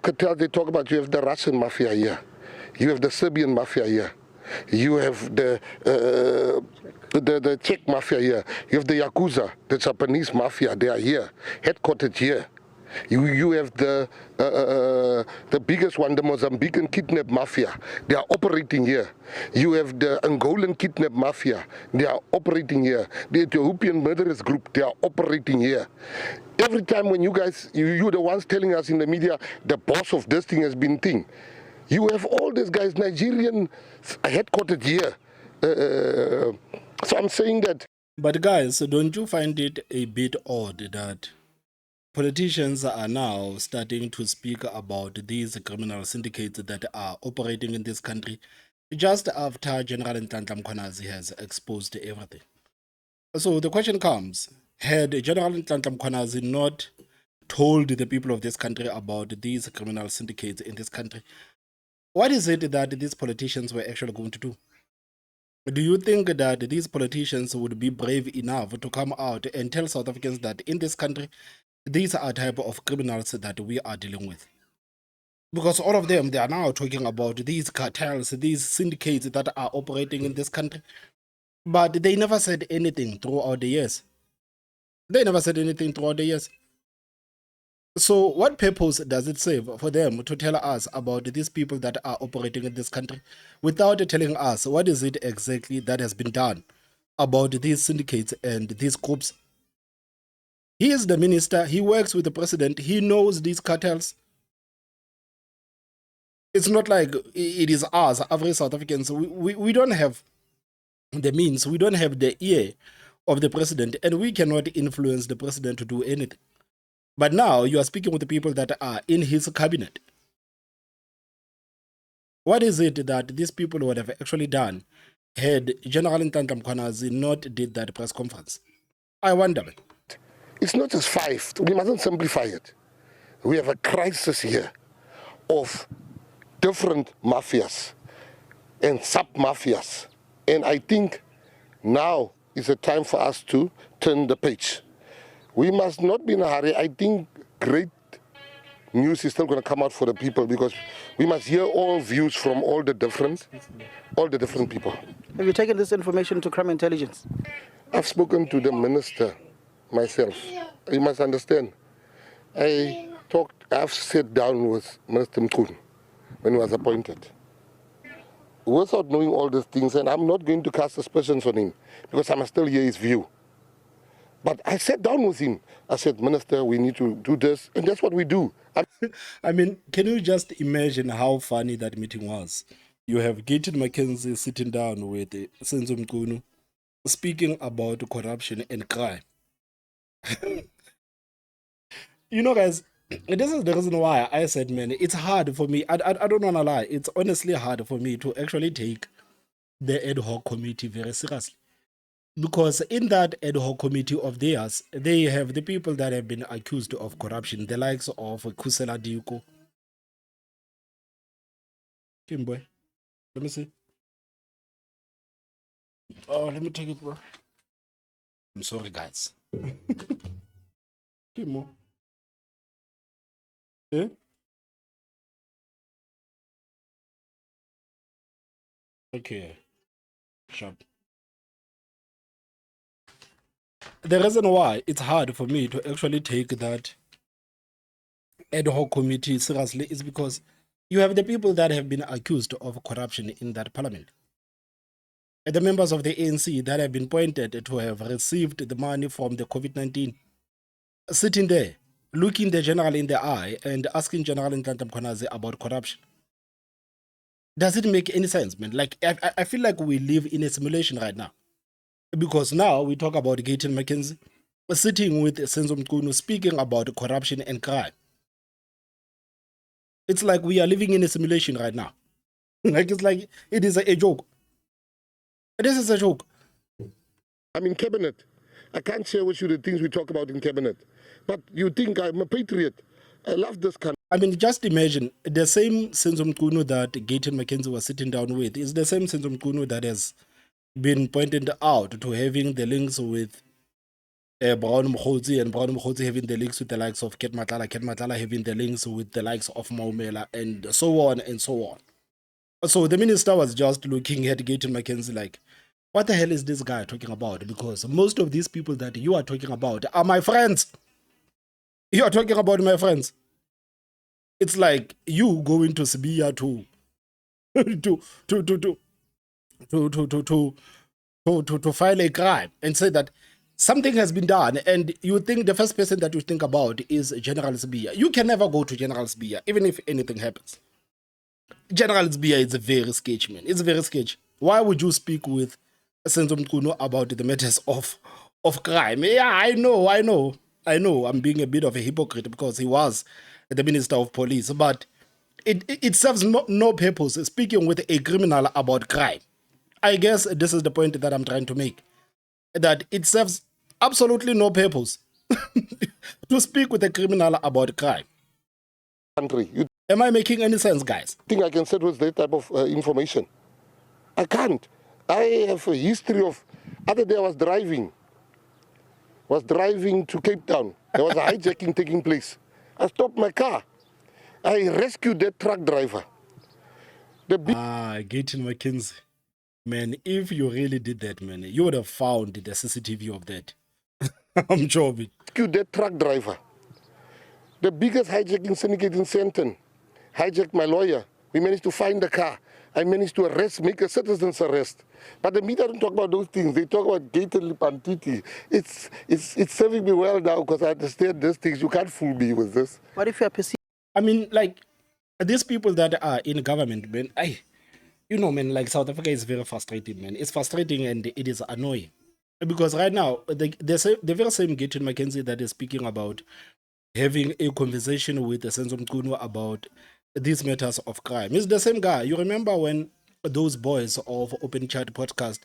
cartels they talk about, you have the Russian mafia here, you have the Serbian mafia here, you have the Czech mafia here, you have the Yakuza, the Japanese mafia, they are here, headquartered here. You have the biggest one, the Mozambican kidnap mafia. They are operating here. You have the Angolan kidnap mafia. They are operating here. The Ethiopian murderers group. They are operating here. Every time when you guys, you're the ones telling us in the media, the boss of this thing has been thing. You have all these guys, Nigerian headquartered here. So I'm saying that. But guys, don't you find it a bit odd that politicians are now starting to speak about these criminal syndicates that are operating in this country just after General Mkhwanazi has exposed everything? So the question comes, had General Mkhwanazi not told the people of this country about these criminal syndicates in this country, what is it that these politicians were actually going to do? Do you think that these politicians would be brave enough to come out and tell South Africans that in this country, these are type of criminals that we are dealing with? Because all of them, they are now talking about these cartels, these syndicates that are operating in this country. But they never said anything throughout the years. They never said anything throughout the years. So what purpose does it serve for them to tell us about these people that are operating in this country without telling us what is it exactly that has been done about these syndicates and these groups? He is the minister. He works with the president. He knows these cartels. It's not like it is us, average South Africans. We don't have the means. We don't have the ear of the president, and we cannot influence the president to do anything. But now you are speaking with the people that are in his cabinet. What is it that these people would have actually done had General Mkhwanazi not did that press conference? I wonder. It's not just five. We mustn't simplify it. We have a crisis here of different mafias and sub-mafias. And I think now is a time for us to turn the page. We must not be in a hurry. I think great news is still going to come out for the people because we must hear all views from all the different people. Have you taken this information to crime intelligence? I've spoken to the minister myself. You must understand. I've sat down with Minister Mkhunu when he was appointed. Without knowing all these things, and I'm not going to cast suspicions on him because I must still hear his view. But I sat down with him. I said, Minister, we need to do this. And that's what we do. I mean, can you just imagine how funny that meeting was? You have Gaten McKenzie sitting down with Senzo Mkhunu speaking about corruption and crime. You know, guys, this is the reason why I said, man, it's hard for me. I don't want to lie. It's honestly hard for me to actually take the ad hoc committee very seriously. Because in that ad hoc committee of theirs, they have the people that have been accused of corruption, the likes of Kusela Diko. Kimboy, let me see. Oh, let me take it, bro. I'm sorry, guys. Kimo. Eh? Okay. Sharp. The reason why it's hard for me to actually take that ad hoc committee seriously is because you have the people that have been accused of corruption in that parliament. And the members of the ANC that have been pointed to have received the money from the COVID-19, sitting there, looking the general in the eye and asking General Mkhwanazi about corruption. Does it make any sense, man? Like, I feel like we live in a simulation right now. Because now we talk about Gaten McKenzie sitting with Senzo Mkhunu speaking about corruption and crime. It's like we are living in a simulation right now. It's like it is a joke. This is a joke. I'm in cabinet. I can't share with you the things we talk about in cabinet. But you think I'm a patriot. I love this country. I mean, just imagine the same Senzo Mkhunu that Gaten McKenzie was sitting down with is the same Senzo Mkhunu that has been pointed out to having the links with Brown Mkhotsi, and Brown Mkhotsi having the links with the likes of Ket Matala having the links with the likes of Maumela, and so on and so on. So the minister was just looking at Gayton McKenzie like, what the hell is this guy talking about? Because most of these people that you are talking about are my friends. You are talking about my friends. It's like you going to Sibiya to file a crime and say that something has been done, and you think the first person that you think about is General Sibiya. You can never go to General Sibiya, even if anything happens. General Sibiya is a very sketchy, man. It's very sketchy. Why would you speak with Senzo Mkuno about the matters of crime? Yeah, I know. I'm being a bit of a hypocrite because he was the Minister of Police, but it serves no purpose speaking with a criminal about crime. I guess this is the point that I'm trying to make. That it serves absolutely no purpose to speak with a criminal about crime. Country. You Am I making any sense, guys? think I can settle with that type of information? I can't. I have a history of. Other day I was driving to Cape Town. There was a hijacking taking place. I stopped my car. I rescued that truck driver. Gayton McKenzie. Man, if you really did that, man, you would have found the CCTV of that. I'm joking. Rescued that truck driver. The biggest hijacking syndicate in Sandton hijacked my lawyer. We managed to find the car. I managed to make a citizen's arrest. But the media don't talk about those things. They talk about Gayton Lipantiti. It's serving me well now because I understand these things. You can't fool me with this. What if you are perceived? I mean, like, these people that are in government, man, man, like South Africa is very frustrating, man. It's frustrating and it is annoying. Because right now, the very same Gayton McKenzie that is speaking about having a conversation with Senzo Mkuno about these matters of crime is the same guy. You remember when those boys of Open Chat podcast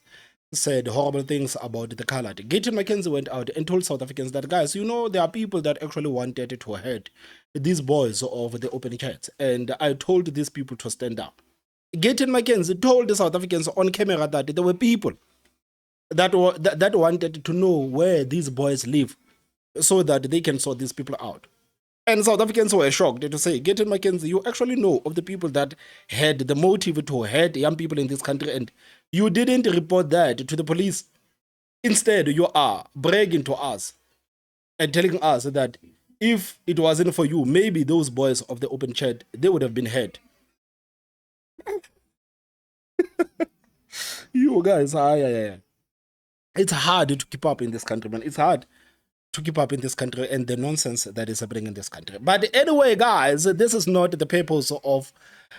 said horrible things about the colored? Gayton McKenzie went out and told South Africans that, guys, there are people that actually wanted to hurt these boys of the Open Chat. And I told these people to stand down. Gayton McKenzie told the South Africans on camera that there were people that wanted to know where these boys live so that they can sort these people out. And South Africans were shocked to say, Gayton McKenzie, you actually know of the people that had the motive to hurt young people in this country, and you didn't report that to the police. Instead, you are bragging to us and telling us that if it wasn't for you, maybe those boys of the Open Chat, they would have been hurt. You guys, it's hard to keep up in this country, man. It's hard to keep up in this country and the nonsense that is happening in this country. But anyway, guys, this is not the purpose of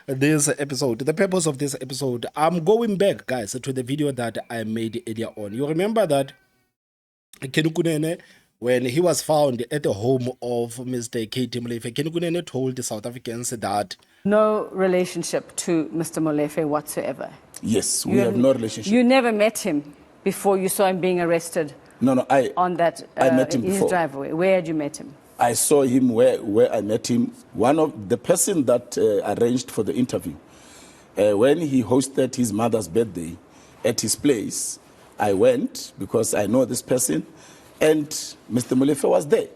this episode. The purpose of this episode, I'm going back, guys, to the video that I made earlier on. You remember that Kenny Kunene, when he was found at the home of Mr. KT Molefe, Kenny Kunene told the South Africans that no relationship to Mr. Molefe whatsoever. Yes, we have no relationship. You never met him before you saw him being arrested? No, I met him in his before. driveway. Where had you met him? I saw him where I met him. One of the person that arranged for the interview, when he hosted his mother's birthday at his place, I went because I know this person, and Mr. Molefe was there.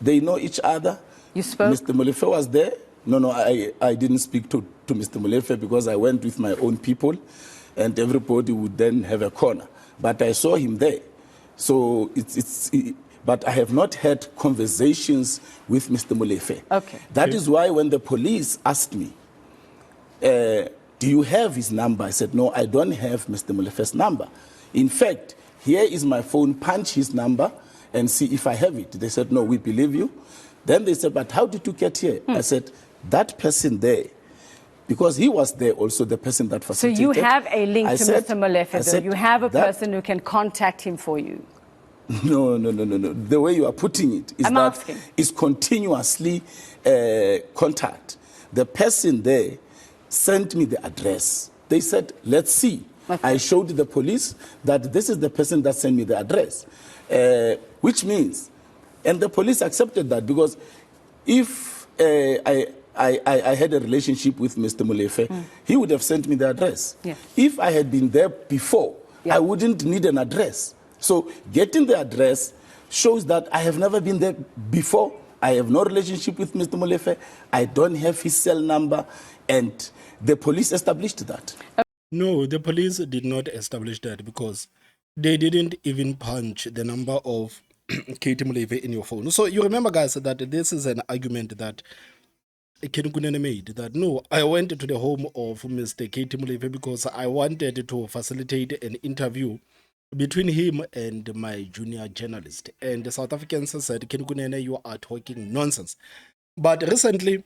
They know each other. You spoke? Mr. Molefe was there. No, I didn't speak to Mr. Molefe because I went with my own people, and everybody would then have a corner. But I saw him there. So but I have not had conversations with Mr. Molefe. Okay. That is why when the police asked me, do you have his number? I said, no, I don't have Mr. Molefe's number. In fact, here is my phone, punch his number and see if I have it. They said, no, we believe you. Then they said, but how did you get here? I said, that person there, because he was there also, the person that facilitated. So you have a link to Mr. Molefe, though. You have a that person who can contact him for you. No. The way you are putting it is is continuously contact. The person there sent me the address. They said, let's see. Okay. I showed the police that this is the person that sent me the address, which means, and the police accepted that because if I had a relationship with Mr. Molefe, he would have sent me the address. Yeah. If I had been there before, I wouldn't need an address. So getting the address, shows that I have never been there before. I have no relationship with Mr. Molefe. I don't have his cell number, and the police established that. No, the police did not establish that because they didn't even punch the number of KT Molefe in your phone. So you remember, guys, that this is an argument that Kenny Kunene made, that no, I went to the home of Mr. KT Molefe because I wanted to facilitate an interview between him and my junior journalist. And the South Africans said, Kenny Kunene, you are talking nonsense. But recently,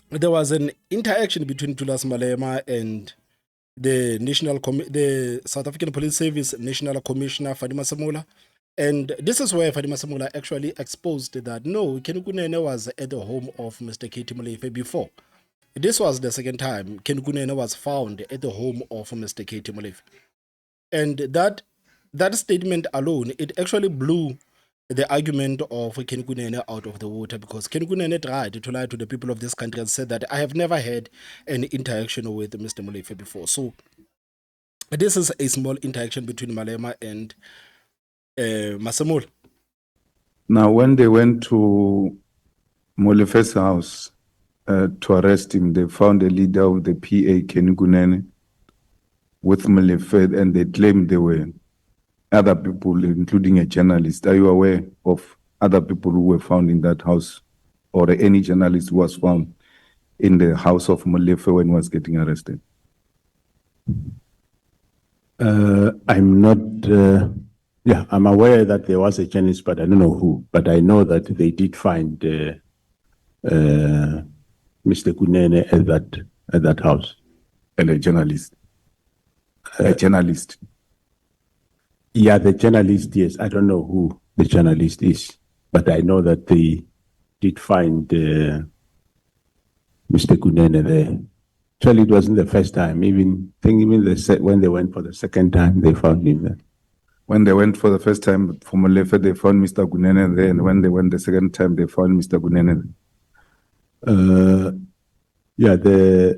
there was an interaction between Julius Malema and the South African Police Service National Commissioner Kenny Masemola. And this is where Kenny Masemola actually exposed that no, Kenny Kunene was at the home of Mr. KT Molefe before. This was the second time Kenny Kunene was found at the home of Mr. KT Molefe. And that statement alone, it actually blew the argument of Kenny Kunene out of the water, because Kenny Kunene tried to lie to the people of this country and said that I have never had any interaction with Mr. Molefe before. So this is a small interaction between Malema and Masemola. Now, when they went to Molefe's house to arrest him, they found a leader of the PA, Kenny Kunene, with Molefe, and they claimed there were other people, including a journalist. Are you aware of other people who were found in that house, or any journalist who was found in the house of Molefe when he was getting arrested? I'm not, I'm aware that there was a journalist, but I don't know who. But I know that they did find Mr. Kunene at that house. And a journalist. A journalist. Yeah, the journalist, yes. I don't know who the journalist is, but I know that they did find Mr. Kunene there. Actually, it wasn't the first time. When they went for the second time, they found him there. When they went for the first time for Molefe, they found Mr. Kunene there, and when they went the second time, they found Mr. Kunene there.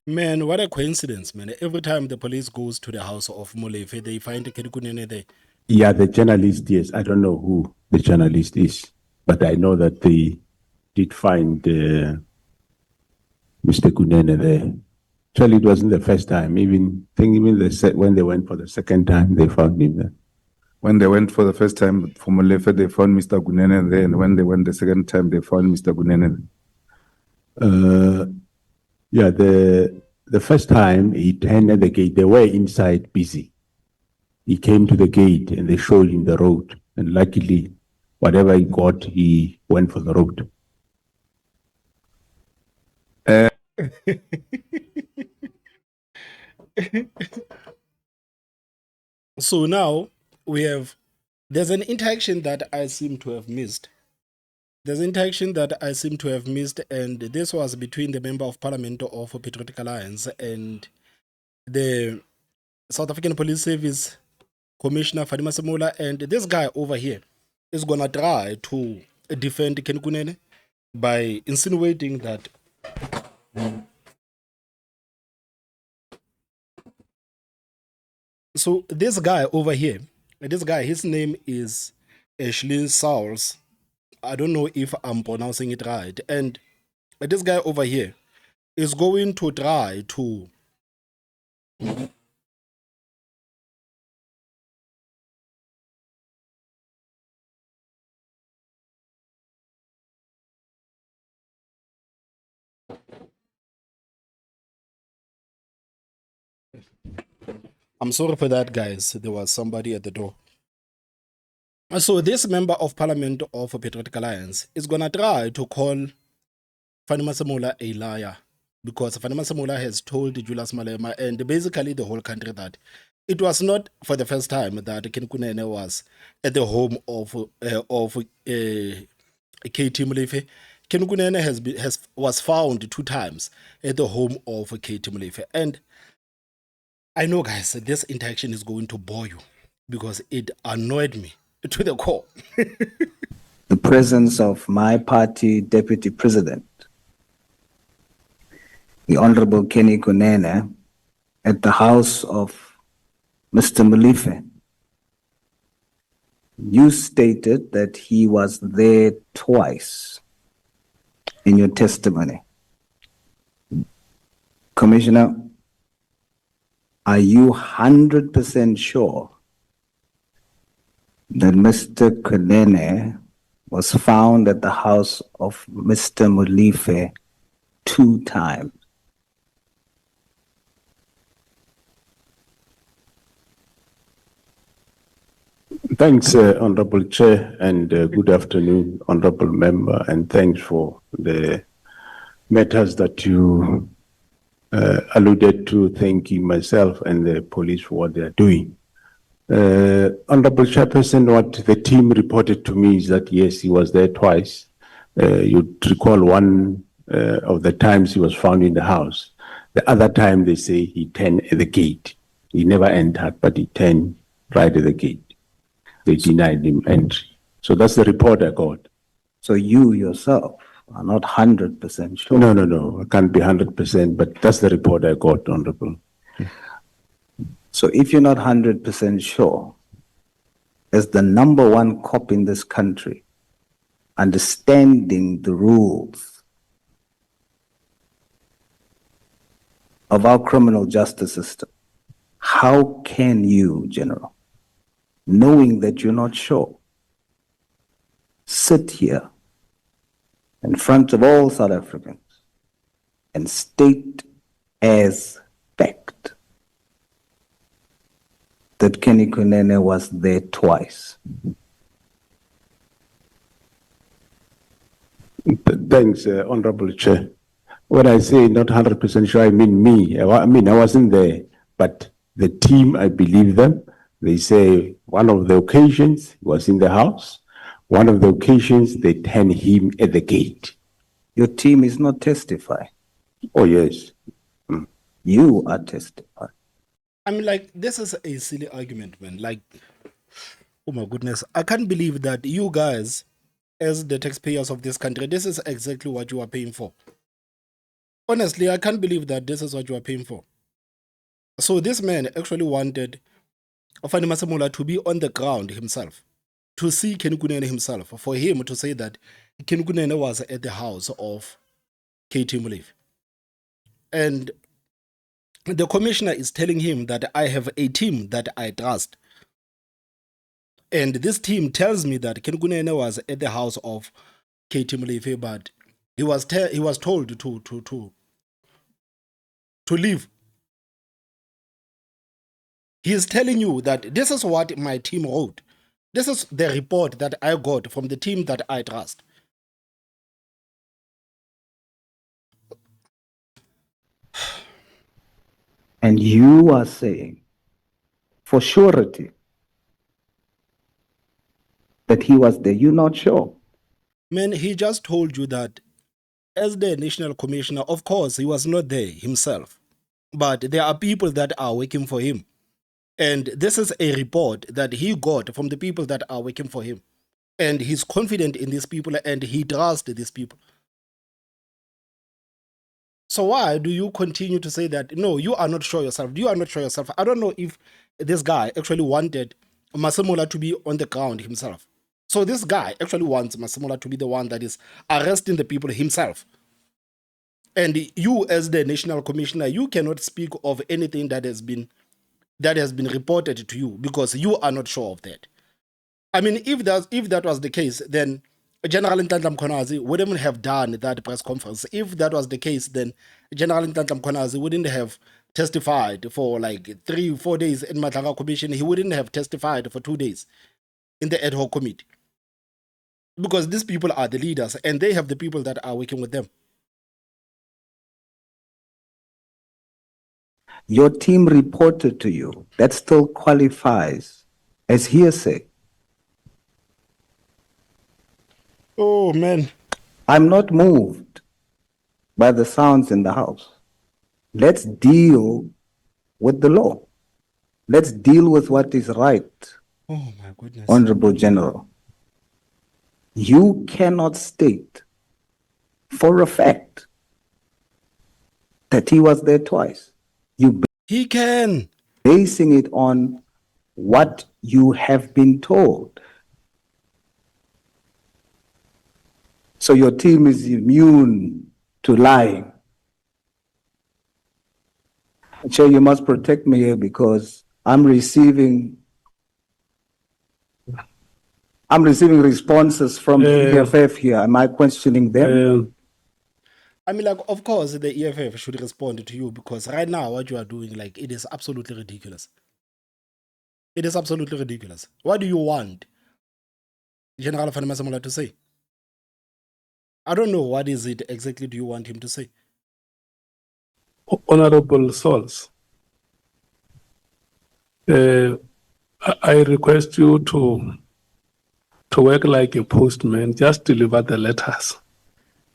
Man, what a coincidence, man. Every time the police goes to the house of Molefe, they find Kenny Kunene there. Yeah, the journalist, yes. I don't know who the journalist is, but I know that they did find Mr. Kunene there. Actually, it wasn't the first time. When they went for the second time, they found him there. When they went for the first time for Molefe, they found Mr. Kunene there, and when they went the second time, they found Mr. Kunene there. The first time he turned the gate, they were inside busy. He came to the gate and they showed him the road. And luckily, whatever he got, he went for the road. So now there's an interaction that I seem to have missed. And this was between the Member of Parliament of Patriotic Alliance and the South African Police Service Commissioner Kenny Masemola. And this guy over here is gonna try to defend Kenny Kunene by insinuating that so this guy over here, his name is Sauls. I don't know if I'm pronouncing it right. And this guy over here is going to try to I'm sorry for that, guys. There was somebody at the door. So this Member of Parliament of Patriotic Alliance is going to try to call Kenny Masemola a liar, because Kenny Masemola has told Julius Malema and basically the whole country that it was not for the first time that Kenny Kunene was at the home of KT Molefe. Kenny Kunene was found 2 times at the home of KT Molefe. And I know, guys, this interaction is going to bore you because it annoyed me to the core. The presence of my party deputy president, the Honorable Kenny Kunene, at the house of Mr. Molefe You stated that he was there twice in your testimony. Commissioner, are you 100% sure that Mr. Kunene was found at the house of Mr. Molefe 2 times? Thanks, Honorable Chair, and good afternoon, Honorable Member, and thanks for the matters that you alluded to, thanking myself and the police for what they are doing. Honorable Chairperson, what the team reported to me is that, yes, he was there twice. You'd recall one of the times he was found in the house. The other time they say he turned at the gate. He never entered, but he turned right at the gate. They denied him entry. So that's the report I got. So you yourself are not 100% sure? No. I can't be 100%, but that's the report I got, Honorable. So if you're not 100% sure, as the number 1 cop in this country, understanding the rules of our criminal justice system, how can you, General, knowing that you're not sure, sit here in front of all South Africans and state as fact that Kenny Kunene was there twice? Thanks, Honorable Chair. When I say not 100% sure, I mean me. I wasn't there, but the team, I believe them. They say one of the occasions he was in the house. One of the occasions they turned him at the gate. Your team is not testifying. Oh, yes. You are testifying. I mean, like, this is a silly argument, man. Like, oh my goodness. I can't believe that you guys, as the taxpayers of this country, this is exactly what you are paying for. Honestly, I can't believe that this is what you are paying for. So this man actually wanted Kenny Masemola to be on the ground himself, to see Kenny Kunene himself, for him to say that Kenny Kunene was at the house of KT Molefe. And the commissioner is telling him that I have a team that I trust. And this team tells me that Kenny Kunene was at the house of KT Molefe, but he was told to leave. He is telling you that this is what my team wrote. This is the report that I got from the team that I trust. And you are saying, for surety, that he was there. You're not sure? Man, he just told you that as the national commissioner, of course, he was not there himself. But there are people that are working for him. And this is a report that he got from the people that are working for him. And he's confident in these people and he trusts these people. So why do you continue to say that, no, you are not sure yourself? You are not sure yourself. I don't know if this guy actually wanted Masemola to be on the ground himself. So this guy actually wants Masemola to be the one that is arresting the people himself. And you, as the national commissioner, you cannot speak of anything that has been reported to you because you are not sure of that. I mean, if that was the case, then General Msemola wouldn't have done that press conference. If that was the case, then General Msemola wouldn't have testified for like 3-4 days in Matlanga Commission. He wouldn't have testified for 2 days in the ad hoc committee. Because these people are the leaders and they have the people that are working with them. Your team reported to you. That still qualifies as hearsay. Oh, man. I'm not moved by the sounds in the house. Let's deal with the law. Let's deal with what is right. Oh, my goodness. Honorable General, you cannot state for a fact that he was there twice. He can. Basing it on what you have been told. So your team is immune to lying. Chair, you must protect me here because I'm receiving responses from the EFF here. Am I questioning them? I mean, like, of course, the EFF should respond to you because right now, what you are doing, like, it is absolutely ridiculous. It is absolutely ridiculous. What do you want General Masemola to say? I don't know what is it exactly do you want him to say. Honorable Sauls, I request you to work like a postman, just deliver the letters.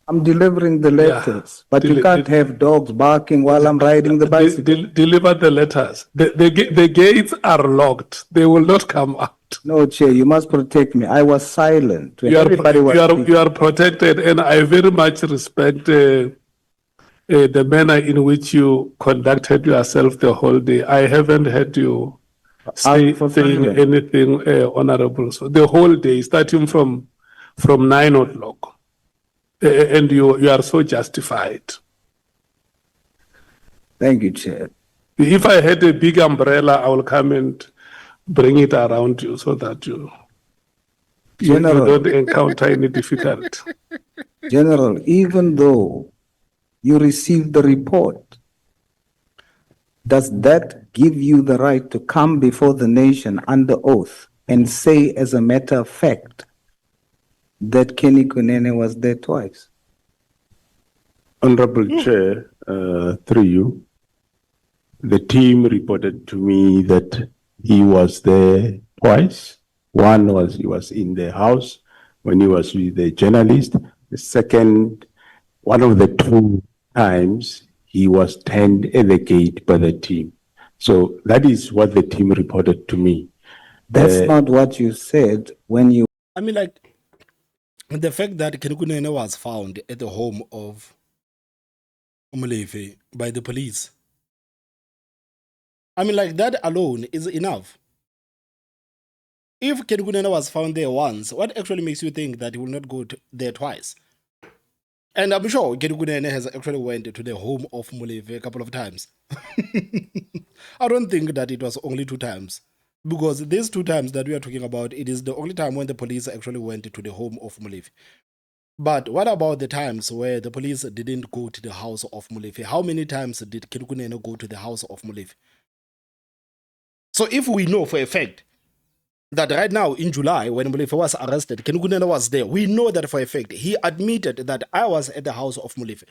I'm delivering the letters, but you can't have dogs barking while I'm riding the bicycle. Deliver the letters. The gates are locked. They will not come out. No, Chair, you must protect me. I was silent when everybody was speaking. You are protected, and I very much respect the manner in which you conducted yourself the whole day. I haven't heard you saying anything honorable. So the whole day, starting from 9 o'clock. And you are so justified. Thank you, Chair. If I had a big umbrella, I will come and bring it around you so that you don't encounter any difficulty. General, even though you received the report, does that give you the right to come before the nation under oath and say, as a matter of fact, that Kenny Kunene was there twice? Honorable Chair, through you, the team reported to me that he was there twice. One was he was in the house when he was with the journalist. The second, one of the 2 times, he was turned at the gate by the team. So that is what the team reported to me. That's not what you said when you... I mean, like, the fact that Kenny Kunene was found at the home of Molefe by the police, I mean, like, that alone is enough. If Kenny Kunene was found there once, what actually makes you think that he will not go there twice? And I'm sure Kenny Kunene has actually went to the home of Molefe a couple of times. I don't think that it was only 2 times. Because these 2 times that we are talking about, it is the only time when the police actually went to the home of Molefe. But what about the times where the police didn't go to the house of Molefe? How many times did Kenny Kunene go to the house of Molefe? So if we know for a fact that right now in July, when Molefe was arrested, Kenny Kunene was there, we know that for a fact. He admitted that I was at the house of Molefe.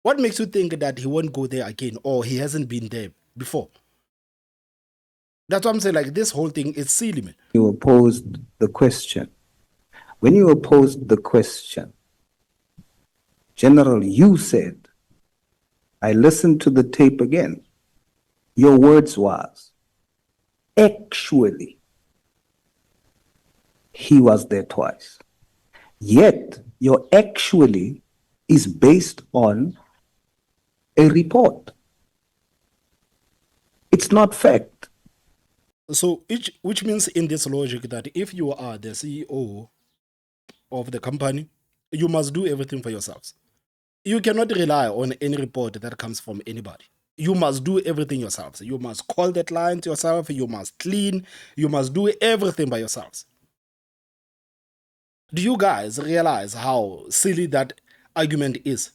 What makes you think that he won't go there again, or he hasn't been there before? That's what I'm saying, like, this whole thing is silly, man. You opposed the question. When you opposed the question, General, you said, I listened to the tape again. Your words was, actually, he was there twice. Yet, your actually is based on a report. It's not fact. So, which means in this logic that if you are the CEO of the company, you must do everything for yourselves. You cannot rely on any report that comes from anybody. You must do everything yourselves. You must call the client yourself. You must clean. You must do everything by yourselves. Do you guys realize how silly that argument is?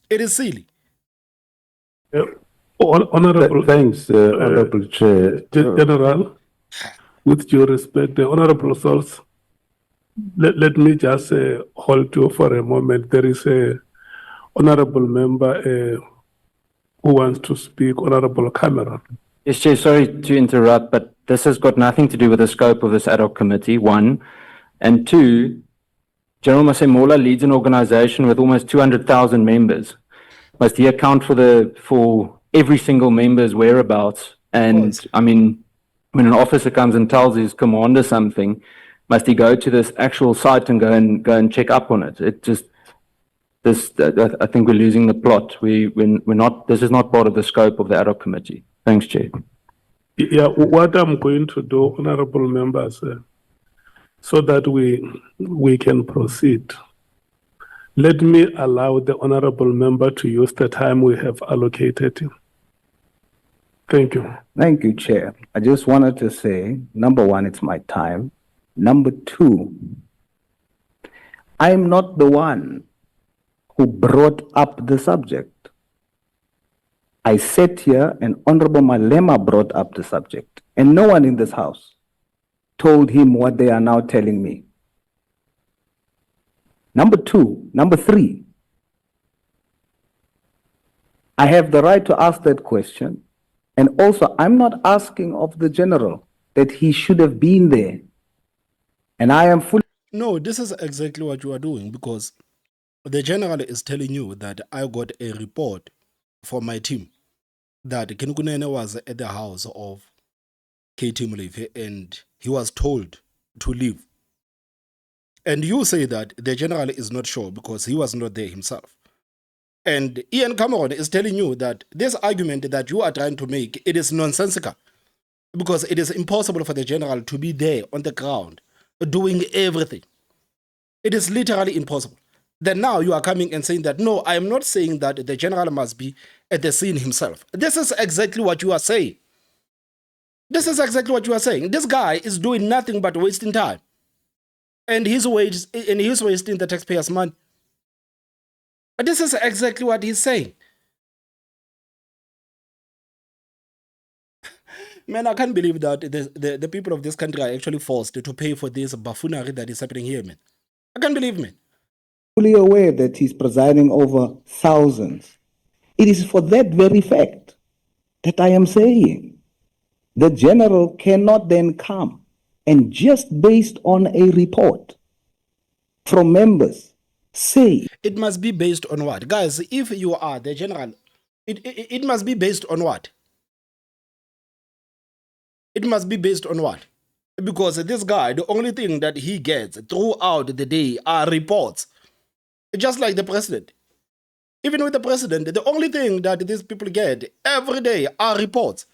It is silly. Honorable, thanks, Honorable Chair. General, with due respect, the Honorable Sauls, let me just hold you for a moment. There is a honorable member who wants to speak, Honorable Cameron. Yes, Chair, sorry to interrupt, but this has got nothing to do with the scope of this ad hoc committee, 1. And 2, General Masemola leads an organization with almost 200,000 members. Must he account for every single member's whereabouts? And I mean, when an officer comes and tells his commander something, must he go to this actual site and go and check up on it? It just I think we're losing the plot. We're not. This is not part of the scope of the ad hoc committee. Thanks, Chair. Yeah, what I'm going to do, honorable members, so that we can proceed. Let me allow the honorable member to use the time we have allocated him. Thank you. Thank you, Chair. I just wanted to say, number one, it's my time. Number two, I'm not the one who brought up the subject. I sat here and Honorable Malema brought up the subject, and no one in this house told him what they are now telling me. Number three, I have the right to ask that question. And also, I'm not asking of the general that he should have been there. And I am fully... No, this is exactly what you are doing, because the general is telling you that I got a report from my team that Kenny Kunene was at the house of KT Molefe and he was told to leave. And you say that the general is not sure because he was not there himself. And Ian Cameron is telling you that this argument that you are trying to make, it is nonsensical because it is impossible for the general to be there on the ground doing everything. It is literally impossible. Then now you are coming and saying that, no, I am not saying that the general must be at the scene himself. This is exactly what you are saying. This is exactly what you are saying. This guy is doing nothing but wasting time. And he's wasting the taxpayers' money. This is exactly what he's saying. Man, I can't believe that the people of this country are actually forced to pay for this buffoonery that is happening here, man. I can't believe, man. Fully aware that he's presiding over thousands. It is for that very fact that I am saying the general cannot then come and just based on a report from members say... It must be based on what? Guys, if you are the general, it must be based on what? It must be based on what? Because this guy, the only thing that he gets throughout the day are reports. Just like the president. Even with the president, the only thing that these people get every day are reports.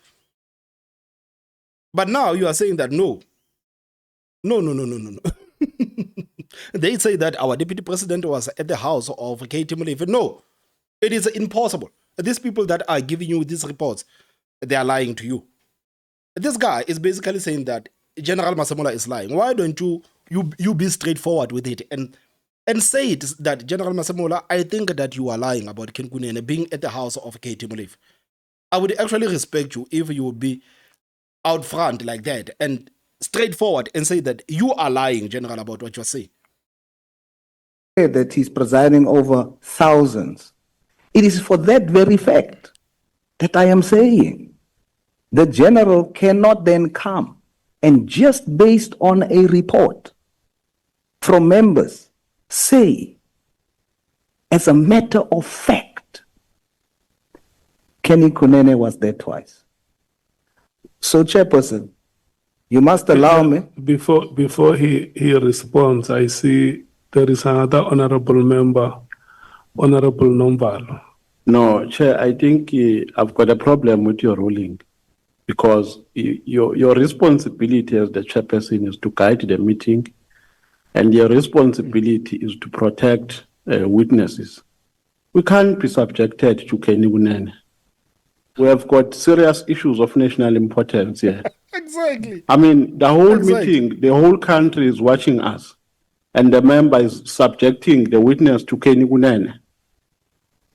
But now you are saying that no. No. They say that our deputy president was at the house of KT Molefe. No, it is impossible. These people that are giving you these reports, they are lying to you. This guy is basically saying that General Masemola is lying. Why don't you be straightforward with it and say it that General Masemola, I think that you are lying about Kenny Kunene being at the house of KT Molefe. I would actually respect you if you would be out front like that and straightforward and say that you are lying, General, about what you're saying. That he's presiding over thousands. It is for that very fact that I am saying the general cannot then come and just based on a report from members say, as a matter of fact, Kenny Kunene was there twice. So, Chairperson, you must allow me. Before he responds, I see there is another honorable member, Honorable Nombalo. No, Chair, I think I've got a problem with your ruling because your responsibility as the chairperson is to guide the meeting and your responsibility is to protect witnesses. We can't be subjected to Kenny Kunene. We have got serious issues of national importance here. Exactly. I mean, the whole meeting, the whole country is watching us, and the member is subjecting the witness to Kenny Kunene.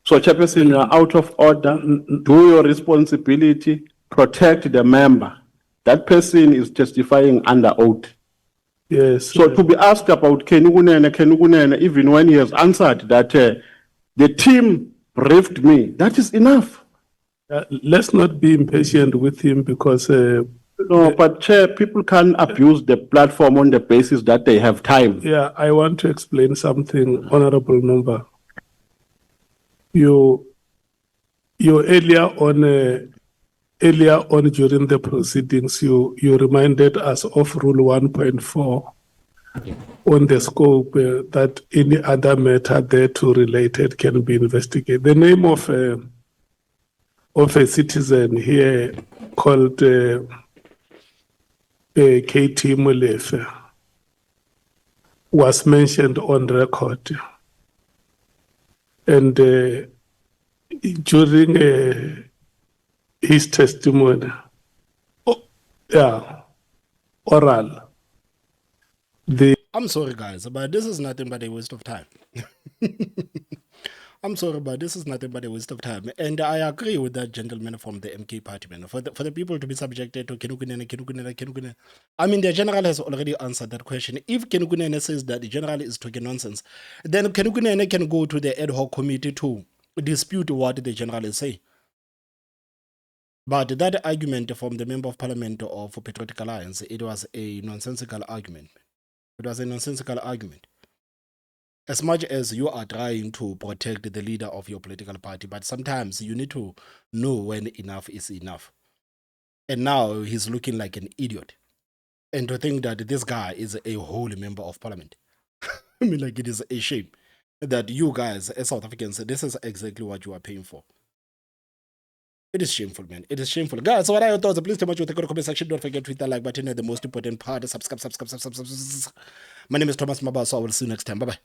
So, Chairperson, you are out of order. Do your responsibility, protect the member. That person is testifying under oath. Yes. So, to be asked about Kenny Kunene, even when he has answered that the team briefed me, that is enough. Let's not be impatient with him because... no, but Chair, people can abuse the platform on the basis that they have time. Yeah, I want to explain something, Honorable Member. You earlier on during the proceedings, you reminded us of Rule 1.4 on the scope that any other matter thereto related can be investigated. The name of a citizen here called KT Molefe was mentioned on record. And during his testimony, oral, I'm sorry, guys, but this is nothing but a waste of time. I'm sorry, but this is nothing but a waste of time. And I agree with that gentleman from the MK party, man. For the people to be subjected to Kenny Kunene. I mean, the general has already answered that question. If Kenny Kunene says that the general is talking nonsense, then Kenny Kunene can go to the ad hoc committee to dispute what the general is saying. But that argument from the member of parliament of Patriotic Alliance, it was a nonsensical argument. It was a nonsensical argument. As much as you are trying to protect the leader of your political party, but sometimes you need to know when enough is enough. And now he's looking like an idiot. And to think that this guy is a whole member of parliament. I mean, like, it is a shame that you guys, as South Africans, this is exactly what you are paying for. It is shameful, man. It is shameful. Guys, so what are your thoughts? Please tell me what you think in the comment section. Don't forget to hit that like button. The most important part, subscribe. My name is Thomas Mabaso. I will see you next time. Bye-bye.